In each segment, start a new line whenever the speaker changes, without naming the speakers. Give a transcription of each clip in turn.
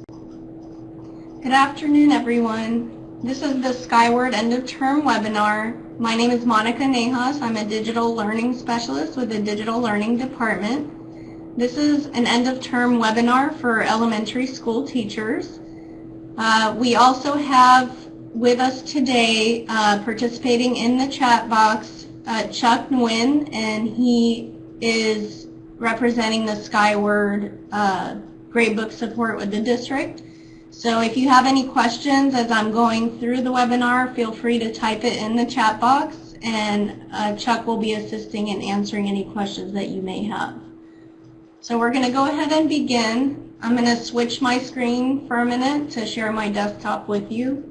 Good afternoon, everyone. This is the Skyward End of Term webinar. My name is Monica Nejas. I'm a digital learning specialist with the Digital Learning Department. This is an end of term webinar for elementary school teachers. We also have with us today participating in the chat box Chuck Nguyen, and he is representing the Skyward gradebook support with the district. So if you have any questions as I'm going through the webinar, feel free to type it in the chat box, and Chuck will be assisting in answering any questions that you may have. So we're going to go ahead and begin. I'm going to switch my screen for a minute to share my desktop with you.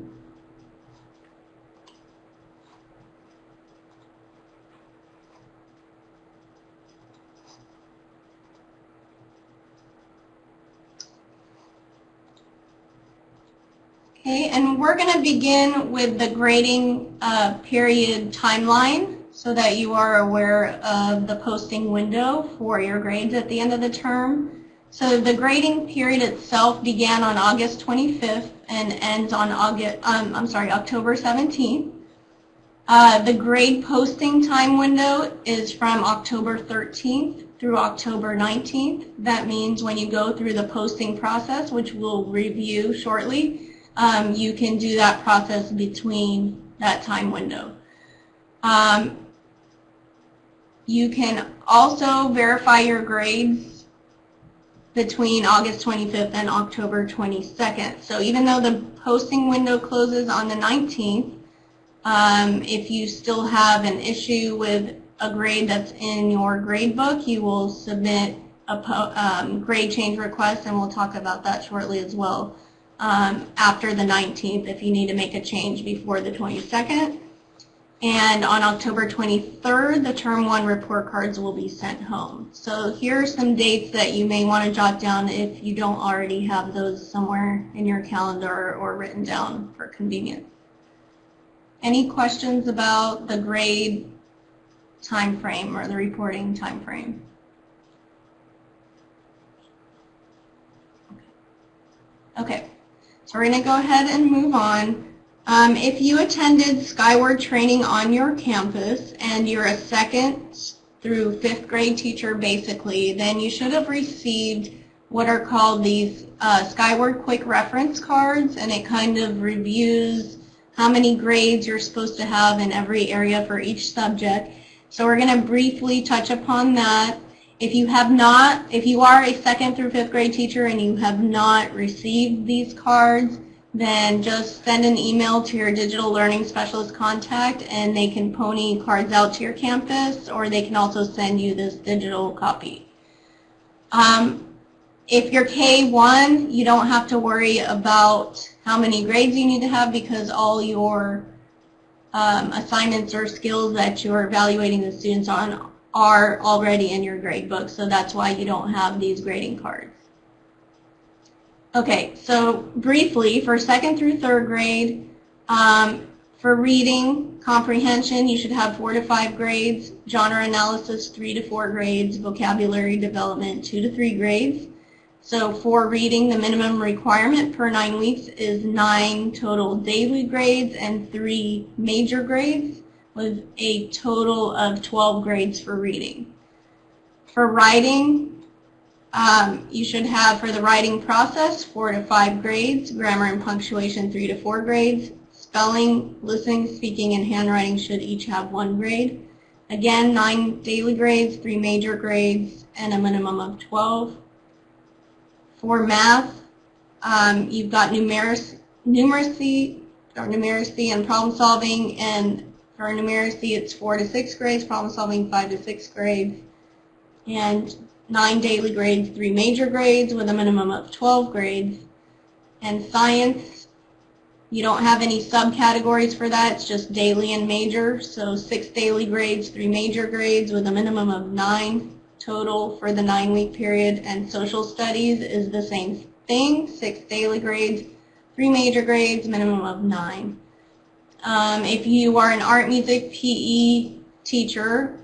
Okay, and we're going to begin with the grading period timeline so that you are aware of the posting window for your grades at the end of the term. So the grading period itself began on August 25th and ends on October 17th. The grade posting time window is from October 13th through October 19th. That means when you go through the posting process, which we'll review shortly, you can do that process between that time window. You can also verify your grades between August 25th and October 22nd. So even though the posting window closes on the 19th, if you still have an issue with a grade that's in your grade book, you will submit a grade change request, and we'll talk about that shortly as well. After the 19th if you need to make a change before the 22nd. And on October 23rd, the Term 1 report cards will be sent home. So here are some dates that you may want to jot down if you don't already have those somewhere in your calendar or written down for convenience. Any questions about the grade time frame or the reporting time frame? Okay. So we're going to go ahead and move on. If you attended Skyward training on your campus and you're a 2nd through 5th grade teacher basically, then you should have received what are called these Skyward quick reference cards, and it kind of reviews how many grades you're supposed to have in every area for each subject. So we're going to briefly touch upon that. If you are a 2nd through 5th grade teacher and you have not received these cards, then just send an email to your digital learning specialist contact and they can pony cards out to your campus, or they can also send you this digital copy. If you're K1, you don't have to worry about how many grades you need to have because all your assignments or skills that you're evaluating the students on are already in your grade book, so that's why you don't have these grading cards. Okay, so briefly, for 2nd through 3rd grade, for reading comprehension, you should have 4 to 5 grades, genre analysis 3 to 4 grades, vocabulary development 2 to 3 grades. So for reading, the minimum requirement per 9 weeks is 9 total daily grades and 3 major grades, with a total of 12 grades for reading. For writing, you should have, for the writing process, 4 to 5 grades, grammar and punctuation 3 to 4 grades, spelling, listening, speaking, and handwriting should each have 1 grade. Again, 9 daily grades, 3 major grades, and a minimum of 12. For math, you've got numeracy and problem solving, and for numeracy, it's 4 to 6 grades, problem solving 5 to 6 grades, and 9 daily grades, 3 major grades with a minimum of 12 grades. And science, you don't have any subcategories for that, it's just daily and major, so 6 daily grades, 3 major grades with a minimum of 9 total for the 9-week period. And social studies is the same thing, 6 daily grades, 3 major grades, minimum of 9. If you are an art, music, PE teacher,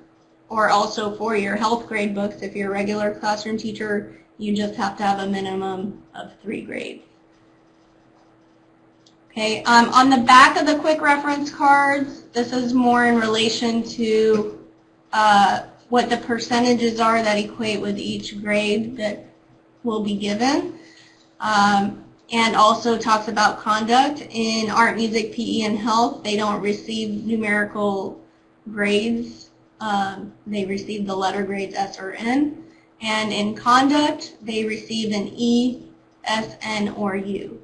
or also for your health grade books, if you're a regular classroom teacher, you just have to have a minimum of 3 grades. Okay, on the back of the quick reference cards, this is more in relation to what the percentages are that equate with each grade that will be given, and also talks about conduct. In art, music, PE, and health, they don't receive numerical grades. They receive the letter grades S or N. And in conduct, they receive an E, S, N, or U.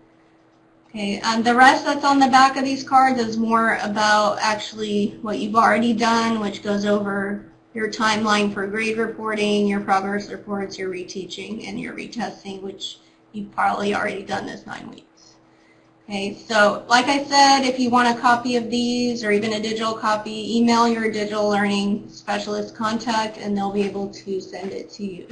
Okay, the rest that's on the back of these cards is more about actually what you've already done, which goes over your timeline for grade reporting, your progress reports, your reteaching, and your retesting, which you've probably already done this 9 weeks. Okay, so like I said, if you want a copy of these or even a digital copy, email your digital learning specialist contact and they'll be able to send it to you.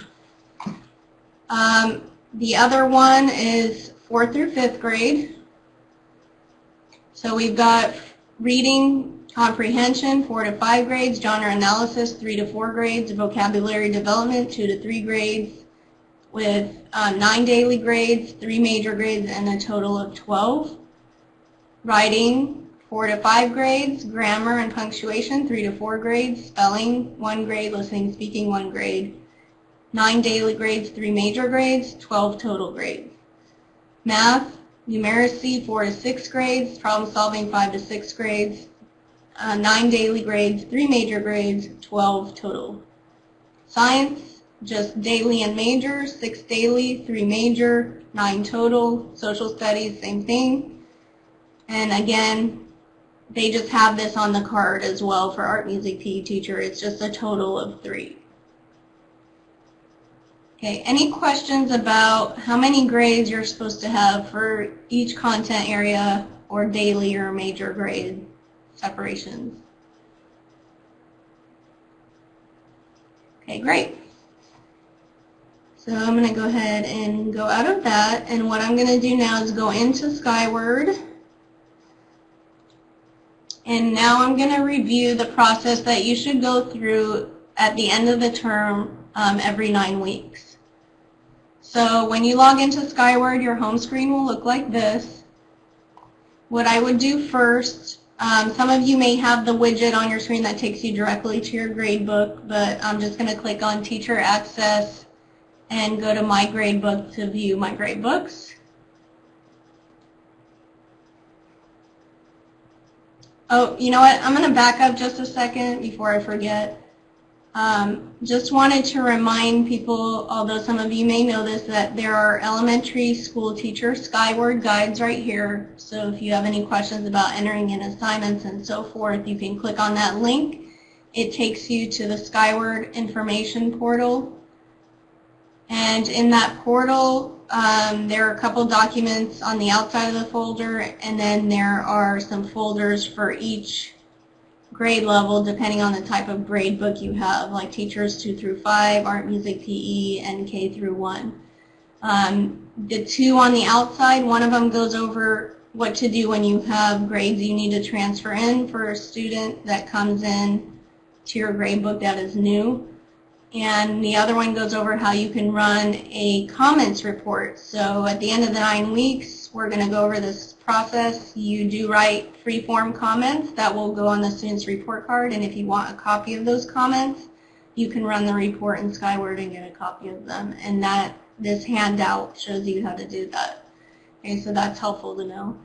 The other one is 4th through 5th grade. So we've got reading comprehension, 4 to 5 grades, genre analysis, 3 to 4 grades, vocabulary development, 2 to 3 grades, with 9 daily grades, 3 major grades, and a total of 12. Writing, 4 to 5 grades, grammar and punctuation, 3 to 4 grades, spelling, 1 grade, listening, speaking, 1 grade, 9 daily grades, 3 major grades, 12 total grades. Math, numeracy, 4 to 6 grades, problem solving, 5 to 6 grades, 9 daily grades, 3 major grades, 12 total. Science, just daily and major, 6 daily, 3 major, 9 total. Social studies, same thing. And again, they just have this on the card as well for art, music, PE teacher. It's just a total of 3. Okay, any questions about how many grades you're supposed to have for each content area or daily or major grade separations? Okay, great. So I'm going to go ahead and go out of that, and what I'm going to do now is go into Skyward, and now I'm going to review the process that you should go through at the end of the term every 9 weeks. So when you log into Skyward, your home screen will look like this. What I would do first, some of you may have the widget on your screen that takes you directly to your gradebook, but I'm just going to click on Teacher Access and go to My Gradebook to view my gradebooks. Oh, you know what? I'm going to back up just a second before I forget. Just wanted to remind people, although some of you may know this, that there are elementary school teacher Skyward guides right here. So if you have any questions about entering in assignments and so forth, you can click on that link. It takes you to the Skyward information portal. And in that portal, there are a couple documents on the outside of the folder, and then there are some folders for each grade level depending on the type of grade book you have, like teachers 2 through 5, art, music, PE, and K through 1. The 2 on the outside, one of them goes over what to do when you have grades you need to transfer in for a student that comes in to your grade book that is new. And the other one goes over how you can run a comments report. So at the end of the 9 weeks, we're going to go over this process. You do write free-form comments that will go on the student's report card, and if you want a copy of those comments, you can run the report in Skyward and get a copy of them. And this handout shows you how to do that. Okay, so that's helpful to know.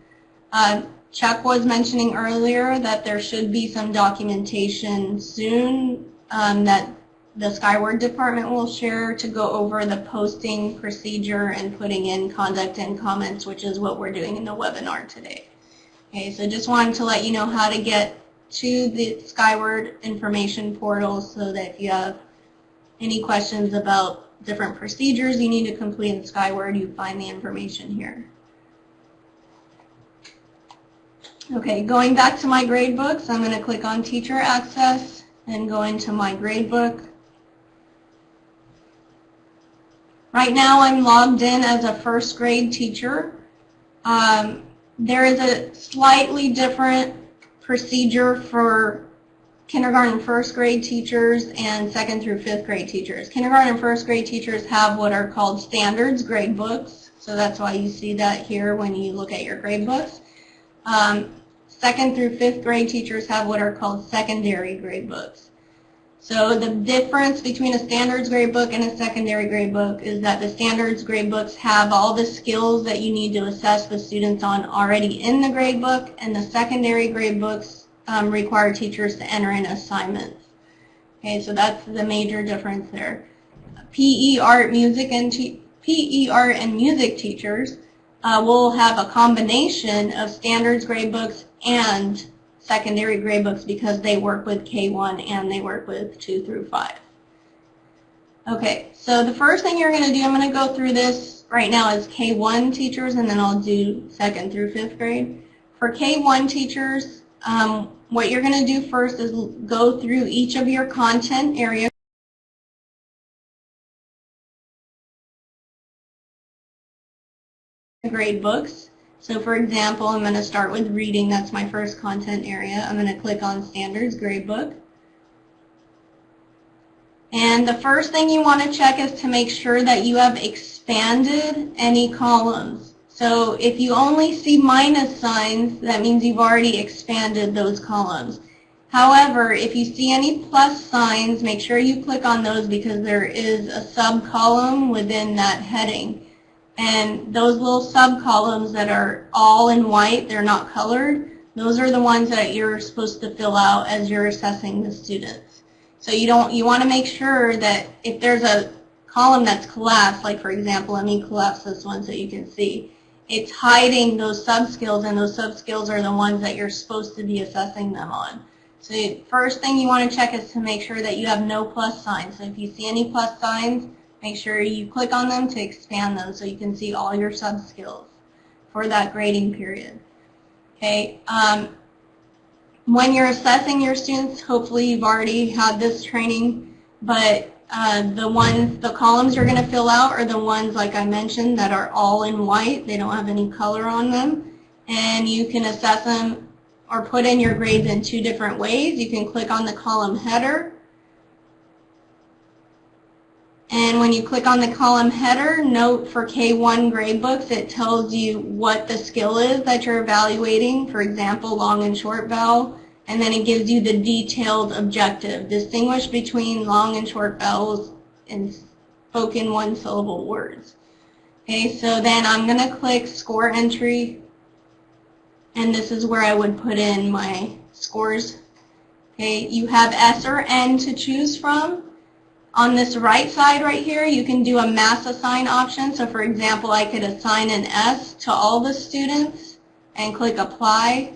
Chuck was mentioning earlier that there should be some documentation soon that the Skyward department will share to go over the posting procedure and putting in conduct and comments, which is what we're doing in the webinar today. Okay, so just wanted to let you know how to get to the Skyward information portal so that if you have any questions about different procedures you need to complete in Skyward, you find the information here. Okay, going back to my gradebooks, I'm going to click on Teacher Access and go into my gradebook. Right now I'm logged in as a first grade teacher. There is a slightly different procedure for kindergarten first grade teachers and 2nd through 5th grade teachers. Kindergarten and first grade teachers have what are called standards grade books, so that's why you see that here when you look at your grade books. Second through fifth grade teachers have what are called secondary grade books. So the difference between a standards grade book and a secondary grade book is that the standards grade books have all the skills that you need to assess the students on already in the grade book, and the secondary grade books require teachers to enter in assignments. Okay, so that's the major difference there. PE, art, and music teachers will have a combination of standards grade books and secondary grade books because they work with K1 and they work with 2 through 5. Okay, so the first thing you're going to do, I'm going to go through this right now as K1 teachers, and then I'll do 2nd through 5th grade. For K1 teachers, what you're going to do first is go through each of your content areas. Grade books. So for example, I'm going to start with reading. That's my first content area. I'm going to click on Standards Gradebook. And the first thing you want to check is to make sure that you have expanded any columns. So if you only see minus signs, that means you've already expanded those columns. However, if you see any plus signs, make sure you click on those because there is a sub-column within that heading. And those little sub-columns that are all in white, they're not colored, those are the ones that you're supposed to fill out as you're assessing the students. So you want to make sure that if there's a column that's collapsed, like for example, let me collapse this one so you can see, it's hiding those sub-skills, and those sub-skills are the ones that you're supposed to be assessing them on. So the first thing you want to check is to make sure that you have no plus signs. So if you see any plus signs, make sure you click on them to expand them so you can see all your sub-skills for that grading period. Okay. When you're assessing your students, hopefully you've already had this training, but the columns you're going to fill out are the ones, like I mentioned, that are all in white. They don't have any color on them. And you can assess them or put in your grades in 2 different ways. You can click on the column header. And when you click on the column header, note for K1 gradebooks, it tells you what the skill is that you're evaluating, for example, long and short vowel, and then it gives you the detailed objective. Distinguish between long and short vowels in spoken 1-syllable words. Okay, so then I'm going to click score entry, and this is where I would put in my scores. Okay, you have S or N to choose from. On this right side right here, you can do a mass assign option. So for example, I could assign an S to all the students and click apply.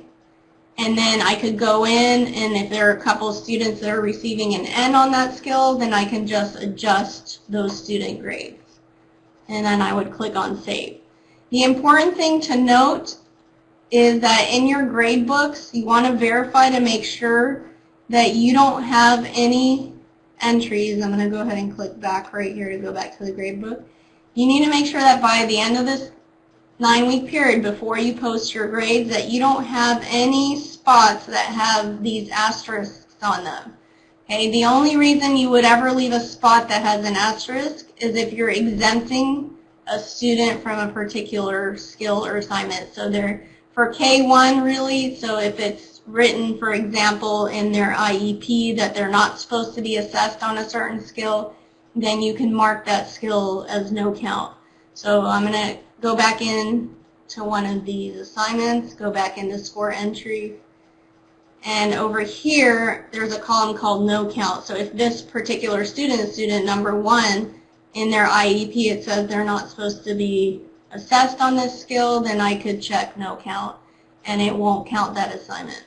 And then I could go in, and if there are a couple of students that are receiving an N on that skill, then I can just adjust those student grades. And then I would click on save. The important thing to note is that in your grade books, you want to verify to make sure that you don't have any entries. I'm going to go ahead and click back right here to go back to the gradebook. You need to make sure that by the end of this 9-week period, before you post your grades, that you don't have any spots that have these asterisks on them. Okay, the only reason you would ever leave a spot that has an asterisk is if you're exempting a student from a particular skill or assignment. So they're for K1 really, so if it's written, for example, in their IEP that they're not supposed to be assessed on a certain skill, then you can mark that skill as no count. So I'm going to go back in to one of these assignments, go back into score entry, and over here there's a column called no count. So if this particular student, student number 1, in their IEP it says they're not supposed to be assessed on this skill, then I could check no count and it won't count that assignment.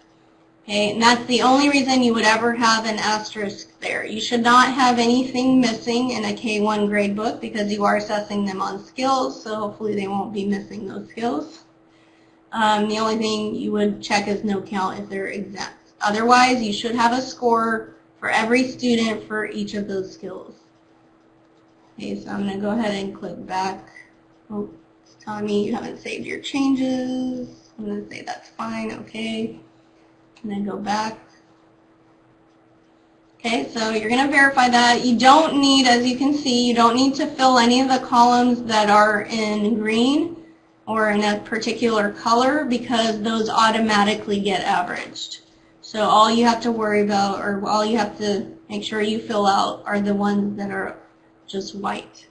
Okay, and that's the only reason you would ever have an asterisk there. You should not have anything missing in a K1 grade book because you are assessing them on skills, so hopefully they won't be missing those skills. The only thing you would check is no count if they're exempt. Otherwise, you should have a score for every student for each of those skills. Okay, so I'm going to go ahead and click back. Oh, it's telling me you haven't saved your changes. I'm going to say that's fine, okay. And then go back. Okay, so you're going to verify that. You don't need, as you can see, you don't need to fill any of the columns that are in green. or in a particular color because those automatically get averaged. So all you have to worry about, or all you have to make sure you fill out, are the ones that are just white.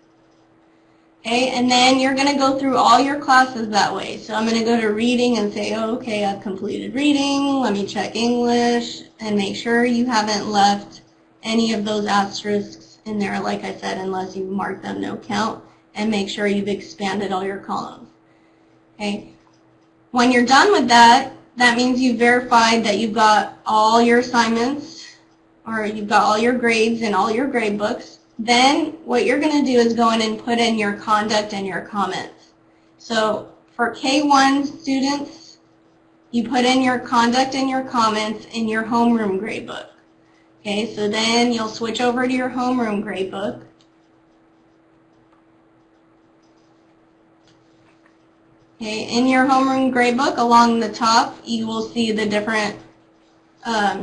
Okay, and then you're going to go through all your classes that way. So I'm going to go to reading and say, oh, okay, I've completed reading. Let me check English and make sure you haven't left any of those asterisks in there, like I said, unless you mark them no count, and make sure you've expanded all your columns. Okay. When you're done with that, that means you've verified that you've got all your assignments, or you've got all your grades in all your grade books. Then what you're going to do is go in and put in your conduct and your comments. So for K1 students, you put in your conduct and your comments in your homeroom gradebook. Okay, so then you'll switch over to your homeroom gradebook. Okay, in your homeroom gradebook, along the top, you will see the different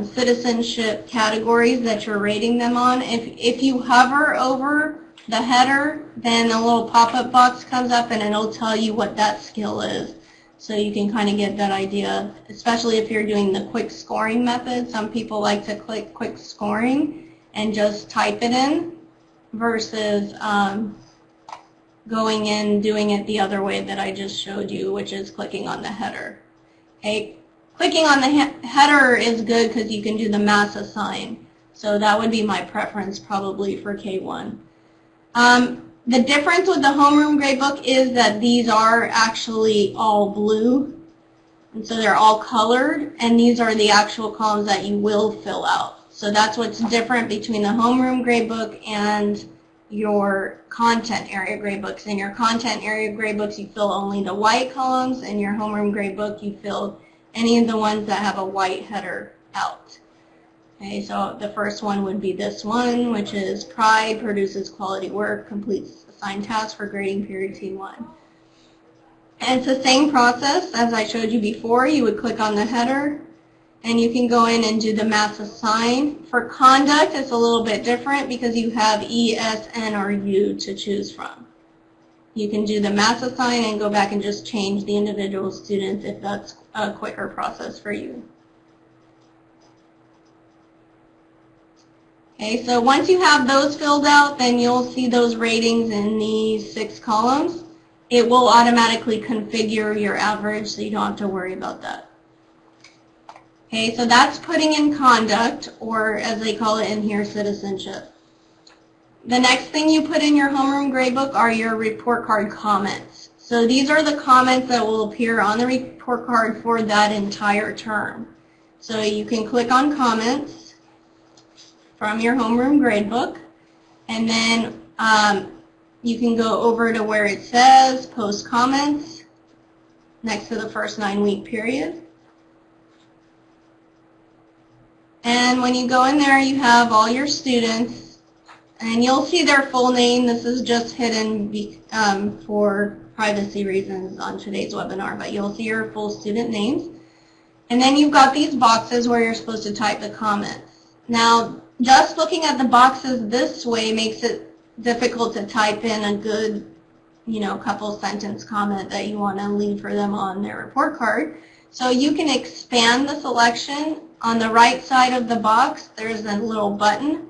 citizenship categories that you're rating them on. If you hover over the header, then a little pop-up box comes up and it'll tell you what that skill is. So you can kind of get that idea, especially if you're doing the quick scoring method. Some people like to click quick scoring and just type it in versus going in doing it the other way that I just showed you, which is clicking on the header. Okay. Clicking on the header is good because you can do the mass assign. So that would be my preference probably for K1. The difference with the homeroom gradebook is that these are actually all blue. And so they're all colored, and these are the actual columns that you will fill out. So that's what's different between the homeroom gradebook and your content area gradebooks. In your content area gradebooks, you fill only the white columns. In your homeroom gradebook, you fill any of the ones that have a white header out. Okay, so the first one would be this one, which is Pride produces quality work, completes assigned tasks for grading period T1. And it's the same process as I showed you before. You would click on the header, and you can go in and do the mass assign. For conduct, it's a little bit different because you have E, S, N, or U to choose from. You can do the mass assign and go back and just change the individual students if that's a quicker process for you. Okay, so once you have those filled out, then you'll see those ratings in these 6 columns. It will automatically configure your average, so you don't have to worry about that. Okay, so that's putting in conduct, or as they call it in here, citizenship. The next thing you put in your homeroom gradebook are your report card comments. So these are the comments that will appear on the report card for that entire term. So you can click on comments from your homeroom gradebook, and then you can go over to where it says post comments next to the first 9-week period. And when you go in there, you have all your students. And you'll see their full name. This is just hidden for privacy reasons on today's webinar, but you'll see your full student names. And then you've got these boxes where you're supposed to type the comments. Now, just looking at the boxes this way makes it difficult to type in a good, couple sentence comment that you want to leave for them on their report card. So you can expand the selection. On the right side of the box, there's a little button.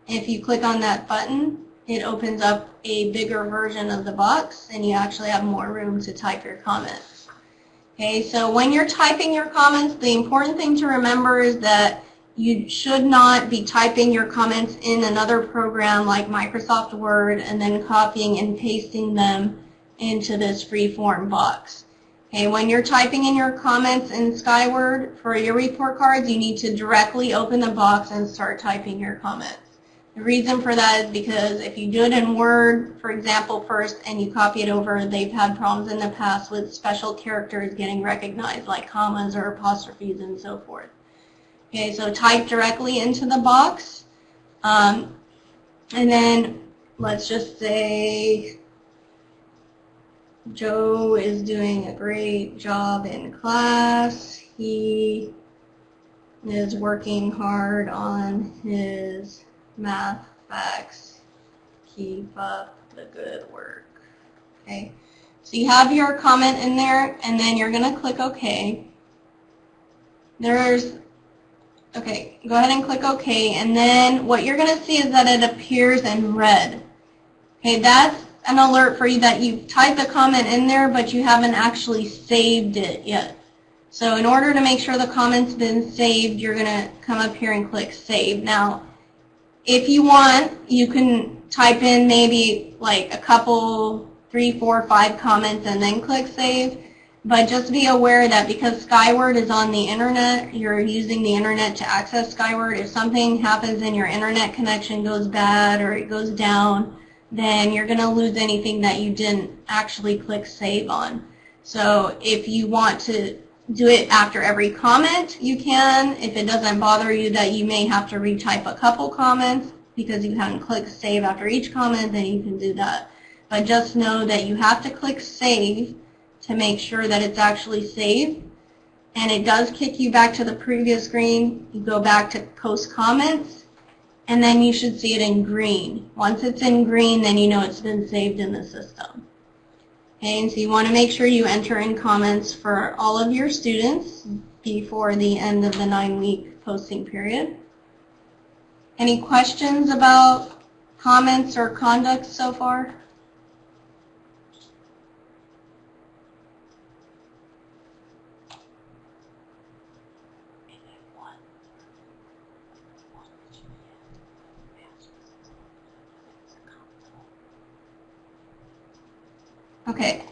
If you click on that button, it opens up a bigger version of the box, and you actually have more room to type your comments. Okay, so when you're typing your comments, the important thing to remember is that you should not be typing your comments in another program like Microsoft Word and then copying and pasting them into this free-form box. Okay, when you're typing in your comments in Skyward for your report cards, you need to directly open the box and start typing your comments. The reason for that is because if you do it in Word, for example, first, and you copy it over, they've had problems in the past with special characters getting recognized, like commas or apostrophes and so forth. Okay, so type directly into the box, and then let's just say Joe is doing a great job in class. He is working hard on his math facts. Keep up the good work. Okay, So you have your comment in there, and then you're going to click OK. Okay, go ahead and click OK, and then what you're going to see is that it appears in red. Okay, that's an alert for you that you've typed a comment in there, but you haven't actually saved it yet. So in order to make sure the comment's been saved, you're going to come up here and click Save. Now, if you want, you can type in maybe like a couple, 3, 4, 5 comments and then click Save. But just be aware that because Skyward is on the internet, you're using the internet to access Skyward. If something happens and your internet connection goes bad or it goes down, then you're going to lose anything that you didn't actually click Save on. So if you want to do it after every comment, you can. If it doesn't bother you that you may have to retype a couple comments because you haven't clicked Save after each comment, then you can do that. But just know that you have to click Save to make sure that it's actually saved. And it does kick you back to the previous screen. You go back to Post Comments, and then you should see it in green. Once it's in green, then you know it's been saved in the system. Okay, and so you want to make sure you enter in comments for all of your students before the end of the 9-week posting period. Any questions about comments or conduct so far? Okay,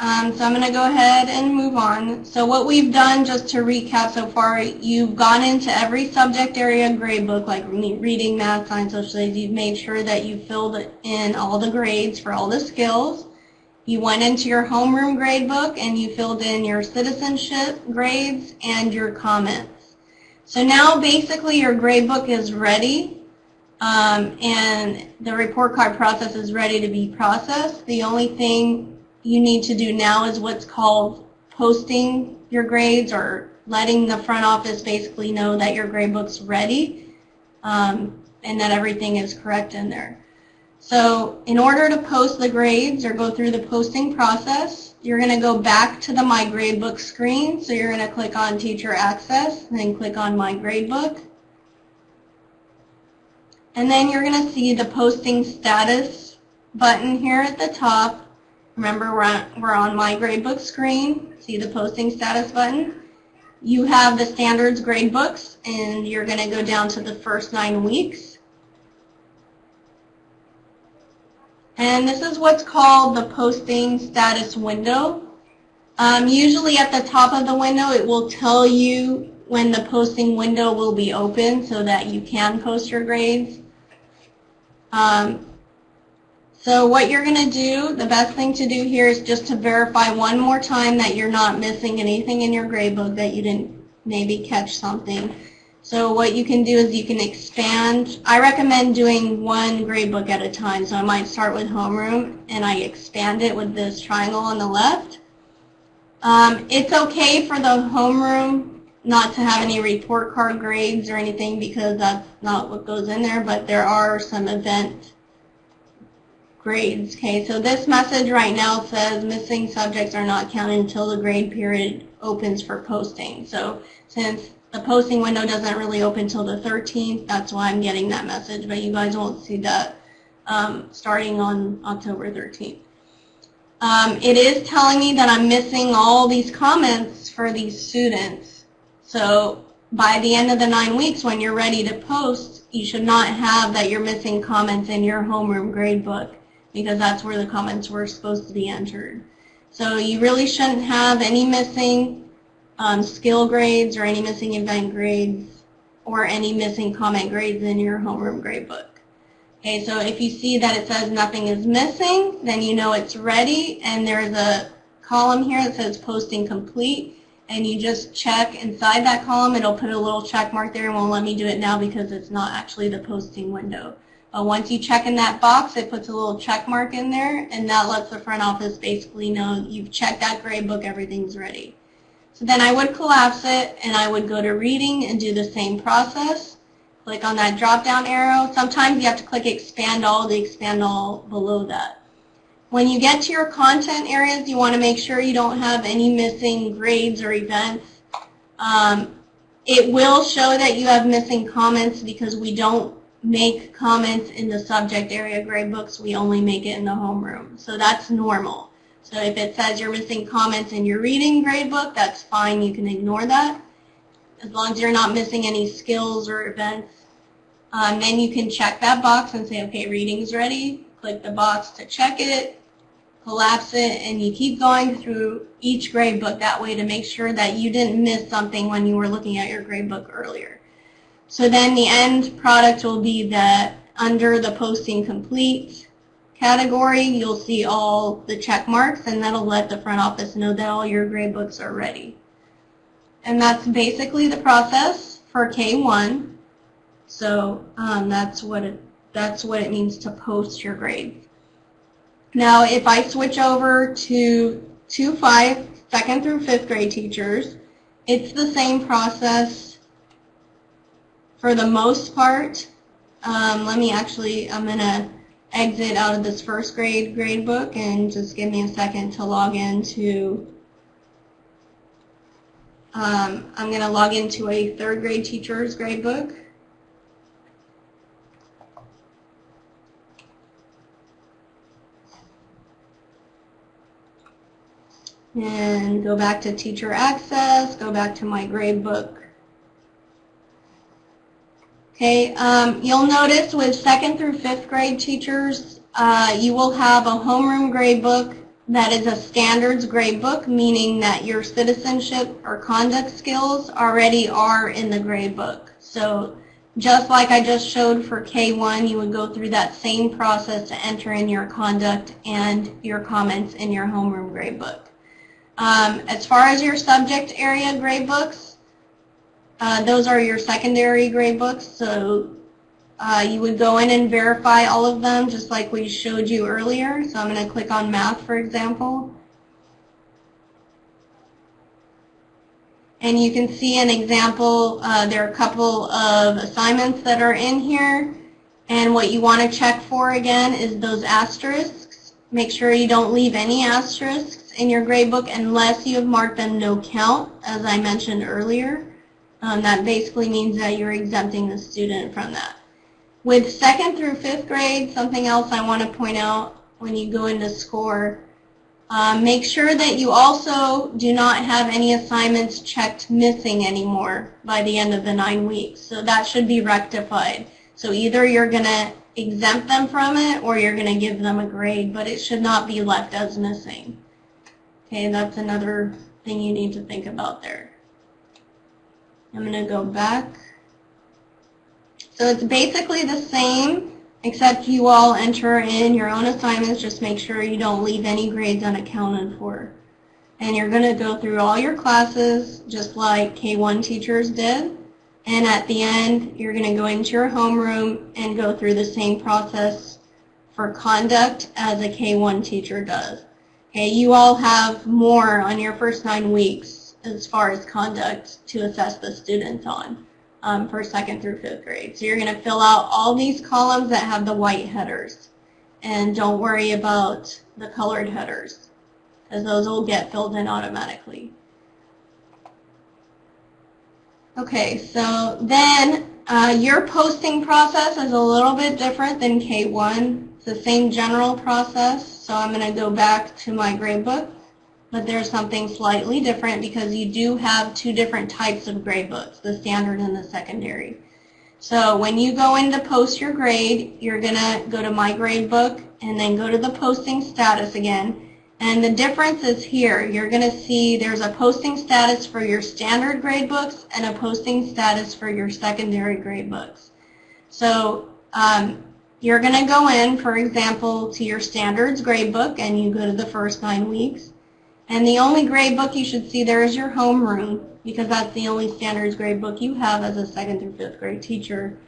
so I'm going to go ahead and move on. So what we've done, just to recap so far, you've gone into every subject area gradebook, like reading, math, science, social studies. You've made sure that you filled in all the grades for all the skills. You went into your homeroom gradebook and you filled in your citizenship grades and your comments. So now basically your gradebook is ready. And the report card process is ready to be processed. The only thing you need to do now is what's called posting your grades, or letting the front office basically know that your gradebook's ready and that everything is correct in there. So in order to post the grades or go through the posting process, you're going to go back to the My Gradebook screen. So you're going to click on Teacher Access and then click on My Gradebook. And then you're going to see the posting status button here at the top. Remember, we're on My Gradebook screen. See the posting status button? You have the standards gradebooks, and you're going to go down to the first 9 weeks. And this is what's called the posting status window. Usually at the top of the window, it will tell you when the posting window will be open so that you can post your grades. So what you're going to do, the best thing to do here is just to verify one more time that you're not missing anything in your gradebook, that you didn't maybe catch something. So what you can do is you can expand. I recommend doing one gradebook at a time. So I might start with homeroom and I expand it with this triangle on the left. It's okay for the homeroom not to have any report card grades or anything because that's not what goes in there, but there are some event grades. Okay, so this message right now says missing subjects are not counted until the grade period opens for posting. So since the posting window doesn't really open until the 13th, that's why I'm getting that message, but you guys won't see that starting on October 13th. It is telling me that I'm missing all these comments for these students. So by the end of the 9 weeks, when you're ready to post, you should not have that you're missing comments in your homeroom gradebook, because that's where the comments were supposed to be entered. So you really shouldn't have any missing skill grades or any missing event grades or any missing comment grades in your homeroom gradebook. Okay, so if you see that it says nothing is missing, then you know it's ready, and there's a column here that says posting complete, and you just check inside that column. It'll put a little check mark there, and won't let me do it now because it's not actually the posting window. But once you check in that box, it puts a little check mark in there, and that lets the front office basically know you've checked that gradebook, everything's ready. So then I would collapse it, and I would go to reading and do the same process. Click on that drop-down arrow. Sometimes you have to click expand all to expand all below that. When you get to your content areas, you want to make sure you don't have any missing grades or events. It will show that you have missing comments because we don't make comments in the subject area gradebooks. We only make it in the homeroom. So that's normal. So if it says you're missing comments in your reading gradebook, that's fine. You can ignore that. As long as you're not missing any skills or events. Then you can check that box and say, okay, reading's ready. Click the box to check it, collapse it, and you keep going through each gradebook that way to make sure that you didn't miss something when you were looking at your gradebook earlier. So then the end product will be that under the posting complete category, you'll see all the check marks, and that'll let the front office know that all your gradebooks are ready. And that's basically the process for K1. So that's what it means to post your grades. Now, if I switch over to 2-5, 2nd through 5th grade teachers, it's the same process for the most part. I'm going to exit out of this 1st grade gradebook and just give me a second to log into, I'm going to log into a 3rd grade teacher's gradebook. And go back to Teacher Access, go back to my gradebook. Okay, you'll notice with 2nd through 5th grade teachers, you will have a homeroom gradebook that is a standards gradebook, meaning that your citizenship or conduct skills already are in the gradebook. So just like I just showed for K1, you would go through that same process to enter in your conduct and your comments in your homeroom gradebook. As far as your subject area gradebooks, those are your secondary gradebooks, so you would go in and verify all of them just like we showed you earlier. So I'm going to click on math, for example. And you can see an example. There are a couple of assignments that are in here. And what you want to check for again is those asterisks. Make sure you don't leave any asterisks in your gradebook unless you have marked them no count, as I mentioned earlier. That basically means that you're exempting the student from that. With 2nd through 5th grade, something else I want to point out when you go into score, make sure that you also do not have any assignments checked missing anymore by the end of the 9 weeks. So that should be rectified. So either you're going to exempt them from it or you're going to give them a grade, but it should not be left as missing. Okay, that's another thing you need to think about there. I'm going to go back. So it's basically the same, except you all enter in your own assignments. Just make sure you don't leave any grades unaccounted for. And you're going to go through all your classes just like K1 teachers did. And at the end, you're going to go into your homeroom and go through the same process for conduct as a K1 teacher does. Okay, you all have more on your first 9 weeks as far as conduct to assess the students on for 2nd through 5th grade. So you're going to fill out all these columns that have the white headers. And don't worry about the colored headers, as those will get filled in automatically. Okay, so then your posting process is a little bit different than K1. It's the same general process, so I'm going to go back to my gradebook, but there's something slightly different because you do have 2 different types of gradebooks, the standard and the secondary. So when you go in to post your grade, you're going to go to my gradebook and then go to the posting status again. And the difference is here. You're going to see there's a posting status for your standard gradebooks and a posting status for your secondary gradebooks. So you're going to go in, for example, to your standards gradebook, and you go to the first 9 weeks. And the only gradebook you should see there is your homeroom, because that's the only standards gradebook you have as a 2nd through 5th grade teacher.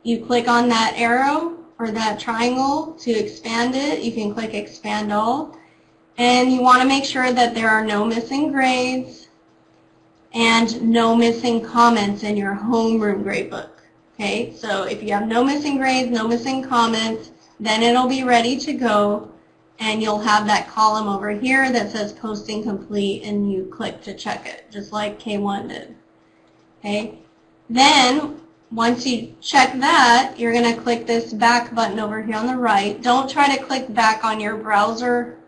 You click on that arrow or that triangle to expand it. You can click Expand All. And you want to make sure that there are no missing grades and no missing comments in your homeroom gradebook. Okay, so if you have no missing grades, no missing comments, then it'll be ready to go. and you'll have that column over here that says posting complete, and you click to check it, just like K1 did. Okay. Then, once you check that, you're going to click this back button over here on the right. Don't try to click back on your browser,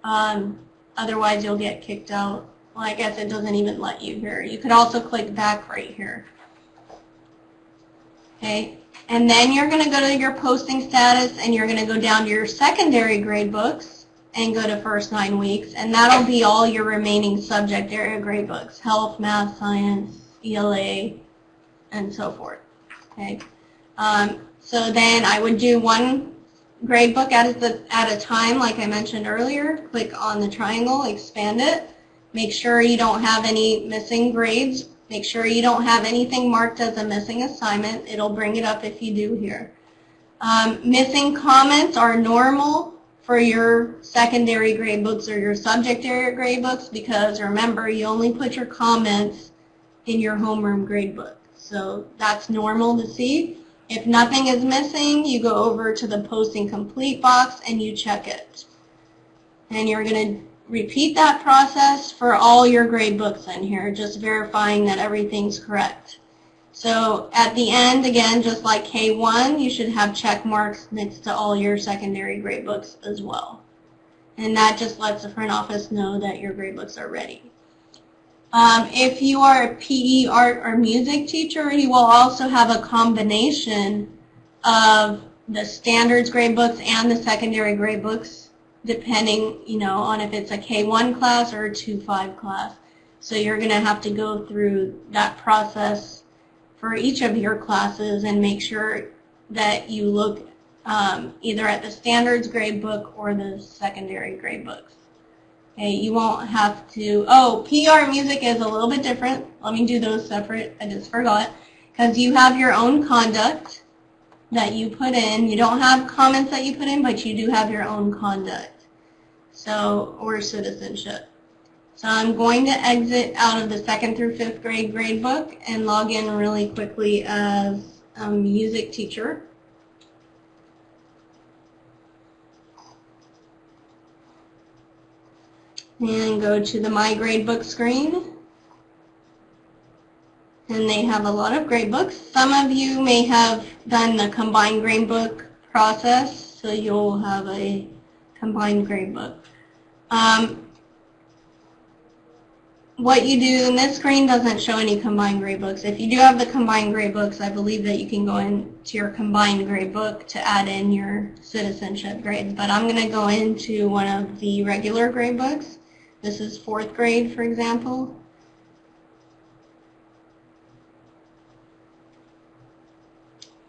otherwise you'll get kicked out. Well, I guess it doesn't even let you here. You could also click back right here. Okay. And then you're going to go to your posting status, and you're going to go down to your secondary grade books and go to first 9 weeks, and that'll be all your remaining subject area grade books: health, math, science, ELA, and so forth. Okay. So then I would do one grade book at a time, like I mentioned earlier. Click on the triangle, expand it. Make sure you don't have any missing grades. Make sure you don't have anything marked as a missing assignment. It'll bring it up if you do here. Missing comments are normal for your secondary grade books or your subject area grade books, because remember, you only put your comments in your homeroom grade book. So that's normal to see. If nothing is missing, you go over to the posting complete box and you check it. And you're going to repeat that process for all your grade books in here, just verifying that everything's correct. So at the end, again, just like K1, you should have check marks next to all your secondary grade books as well. And that just lets the front office know that your grade books are ready. If you are a PE, art, or music teacher, you will also have a combination of the standards grade books and the secondary grade books, depending, on if it's a K1 class or a 2-5 class. So you're going to have to go through that process for each of your classes and make sure that you look either at the standards grade book or the secondary grade books. Okay, you won't have to, PR music is a little bit different. Let me do those separate. I just forgot. Because you have your own conduct that you put in. You don't have comments that you put in, but you do have your own conduct. So, or citizenship. So I'm going to exit out of the 2nd through 5th grade grade book and log in really quickly as a music teacher. And go to the My Gradebook screen. And they have a lot of grade books. Some of you may have done the combined grade book process, so you'll have a combined grade book. What you do in this screen doesn't show any combined grade books. If you do have the combined grade books, I believe that you can go into your combined grade book to add in your citizenship grades. But I'm going to go into one of the regular grade books. This is 4th grade, for example.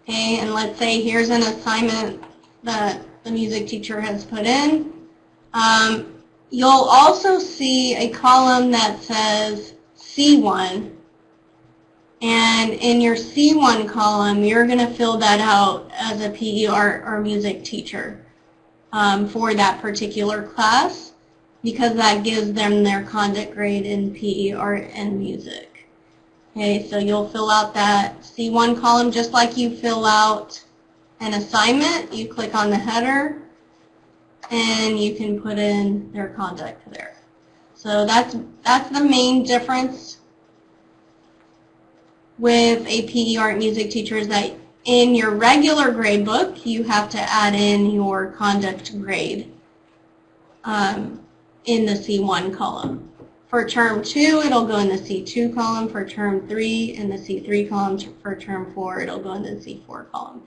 Okay, and let's say here's an assignment that the music teacher has put in. You'll also see a column that says C1. And in your C1 column, you're going to fill that out as a PE art or music teacher for that particular class, because that gives them their conduct grade in PE art and music. Okay, so you'll fill out that C1 column just like you fill out an assignment. You click on the header, and you can put in their conduct there. So that's the main difference with a PE art music teacher, is that in your regular grade book, you have to add in your conduct grade in the C1 column. For term 2, it'll go in the C2 column. For term 3, in the C3 column. For term 4, it'll go in the C4 column.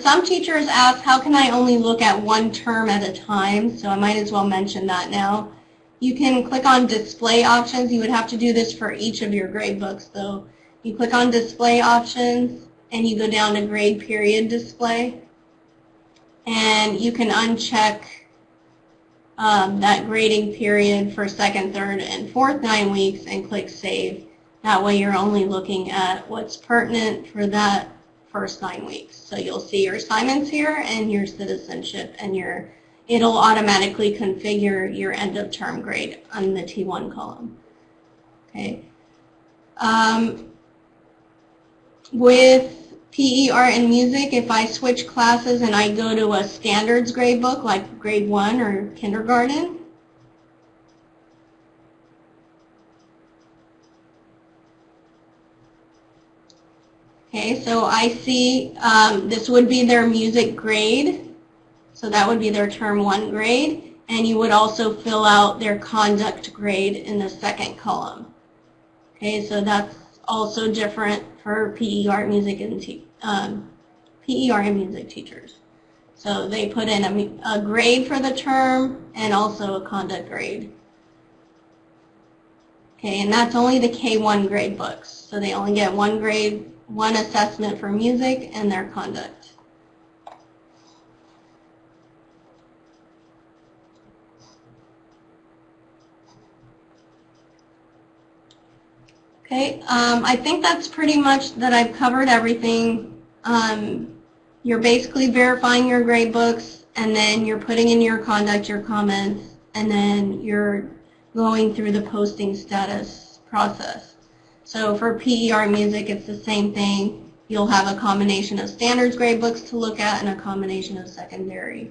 Some teachers ask, how can I only look at one term at a time? So I might as well mention that now. You can click on display options. You would have to do this for each of your grade books, though. You click on display options, and you go down to grade period display. And you can uncheck that grading period for 2nd, 3rd, and 4th 9 weeks and click Save. That way you're only looking at what's pertinent for that first 9 weeks. So you'll see your assignments here and your citizenship, and it'll automatically configure your end of term grade on the T1 column. Okay. With PE, art, and music, if I switch classes and I go to a standards grade book like grade 1 or kindergarten, okay, so I see this would be their music grade, so that would be their term 1 grade, and you would also fill out their conduct grade in the second column. Okay, so that's also different for PE, art, music, and PE, art, and music teachers. So they put in a grade for the term and also a conduct grade. Okay, and that's only the K1 grade books. So they only get 1 grade, 1 assessment for music and their conduct. Okay, I think that's pretty much that I've covered everything. You're basically verifying your grade books, and then you're putting in your conduct, your comments, and then you're going through the posting status process. So for PE, art, music, it's the same thing. You'll have a combination of standards grade books to look at and a combination of secondary.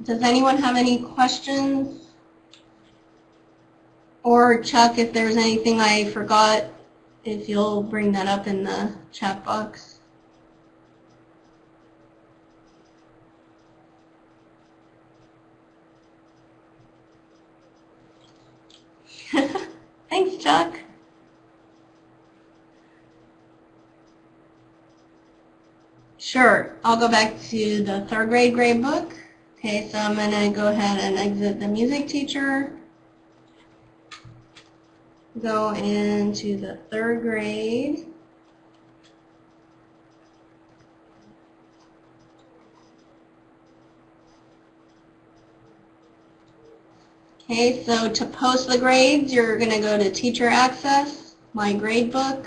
Does anyone have any questions? Or Chuck, if there's anything I forgot, if you'll bring that up in the chat box. Thanks, Chuck. Sure, I'll go back to the 3rd grade grade book. Okay, so I'm going to go ahead and exit the music teacher. Go into the 3rd grade. Okay, so to post the grades, you're going to go to Teacher Access, My Gradebook.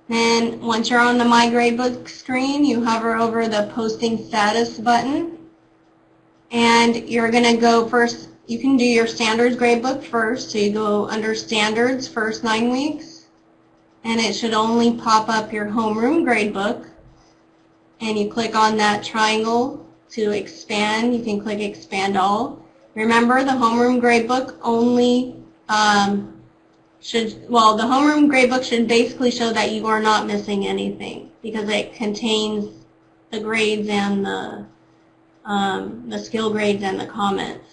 Then once you're on the My Gradebook screen, you hover over the Posting Status button. And you're going to go first. You can do your standards gradebook first, so you go under standards first 9 weeks, and it should only pop up your homeroom gradebook, and you click on that triangle to expand. You can click expand all. Remember, the homeroom gradebook only the homeroom gradebook should basically show that you are not missing anything because it contains the grades and the skill grades and the comments.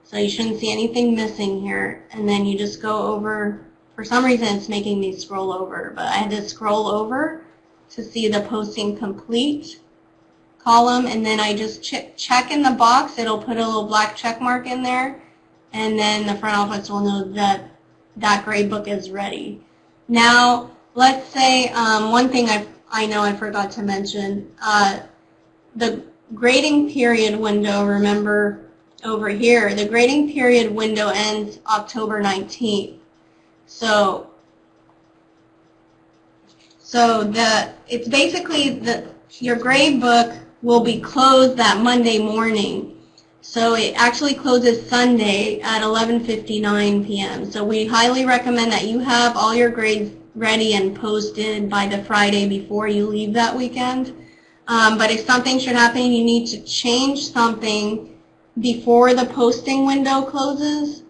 So you shouldn't see anything missing here, and then you just go over. For some reason it's making me scroll over, but I had to scroll over to see the posting complete column, and then I just check in the box. It'll put a little black check mark in there, and then the front office will know that that grade book is ready. Now let's say one thing I know I forgot to mention, the grading period window. Remember, over here, the grading period window ends October 19th. So it's basically your grade book will be closed that Monday morning. So it actually closes Sunday at 11:59 p.m. So we highly recommend that you have all your grades ready and posted by the Friday before you leave that weekend. But if something should happen, you need to change something before the posting window closes,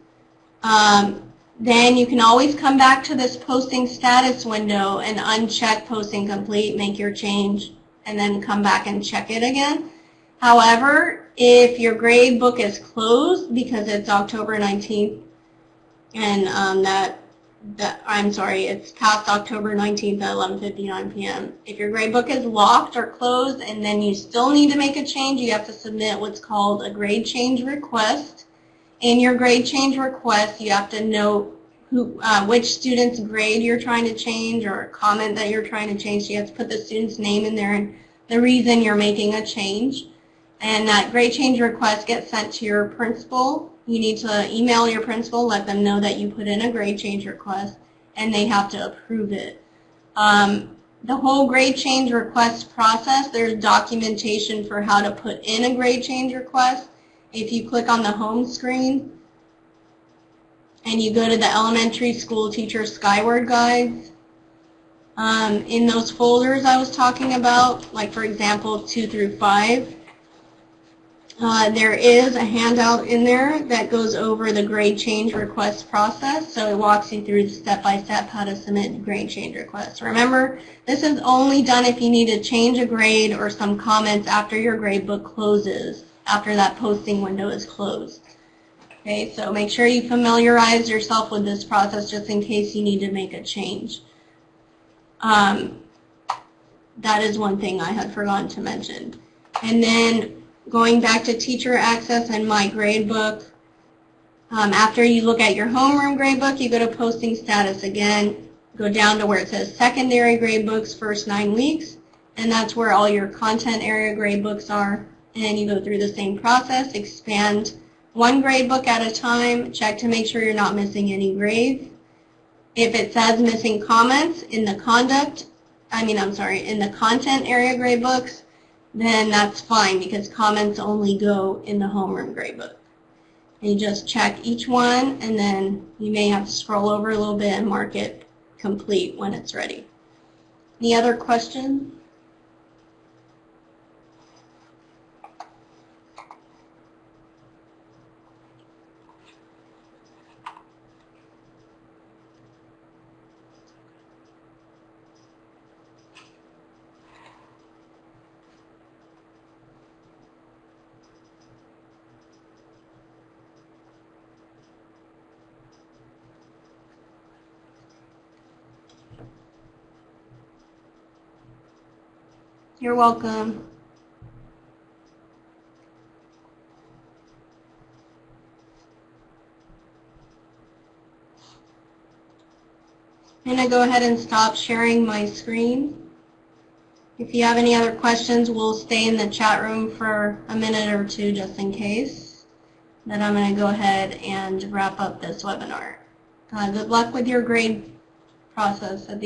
then you can always come back to this posting status window and uncheck posting complete, make your change, and then come back and check it again. However, if your grade book is closed because it's October 19th and it's past October 19th at 11:59 p.m. If your grade book is locked or closed and then you still need to make a change, you have to submit what's called a grade change request. In your grade change request, you have to note which student's grade you're trying to change or a comment that you're trying to change. So you have to put the student's name in there and the reason you're making a change. And that grade change request gets sent to your principal. You need to email your principal, let them know that you put in a grade change request, and they have to approve it. The whole grade change request process, there's documentation for how to put in a grade change request. If you click on the home screen and you go to the elementary school teacher Skyward guides, In those folders I was talking about, like for example 2 through 5, there is a handout in there that goes over the grade change request process, so it walks you through step-by-step how to submit grade change requests. Remember, this is only done if you need to change a grade or some comments after your gradebook closes, after that posting window is closed. Okay, so make sure you familiarize yourself with this process just in case you need to make a change. That is one thing I had forgotten to mention. And then going back to teacher access and my gradebook, after you look at your homeroom gradebook, you go to posting status again, go down to where it says secondary gradebooks first 9 weeks, and that's where all your content area gradebooks are. And you go through the same process, expand one gradebook at a time, check to make sure you're not missing any grades. If it says missing comments in the in the content area gradebooks, then that's fine because comments only go in the homeroom gradebook. And you just check each one, and then you may have to scroll over a little bit and mark it complete when it's ready. Any other questions? You're welcome. I'm going to go ahead and stop sharing my screen. If you have any other questions, we'll stay in the chat room for a minute or two just in case. Then I'm going to go ahead and wrap up this webinar. Good luck with your grade process at the end.